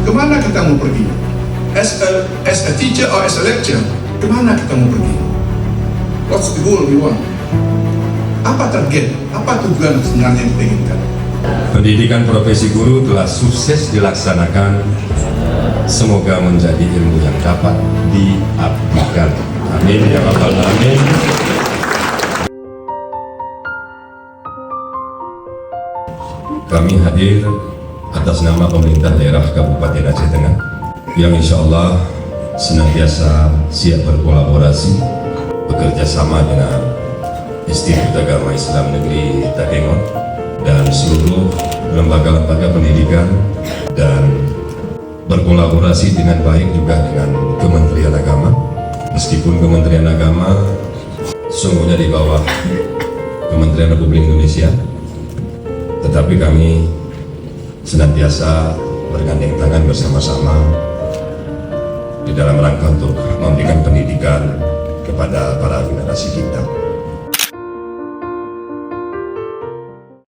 Kemana kita mau pergi? As a teacher or as a lecturer, kemana kita mau pergi? What's the goal we want? Apa target? Apa tujuan sebenarnya yang kita inginkan? Pendidikan profesi guru telah sukses dilaksanakan. Semoga menjadi ilmu yang dapat diabdikan. Amin ya rabbal alamin. Kami hadir atas nama pemerintah daerah Kabupaten Aceh Tengah yang insya Allah senantiasa siap berkolaborasi bekerja sama dengan Institut Agama Islam Negeri Takengon dan seluruh lembaga-lembaga pendidikan, dan berkolaborasi dengan baik juga dengan Kementerian Agama. Meskipun Kementerian Agama sungguhnya di bawah Kementerian Republik Indonesia, tetapi kami senantiasa bergandeng tangan bersama-sama di dalam rangka untuk memberikan pendidikan kepada para generasi kita.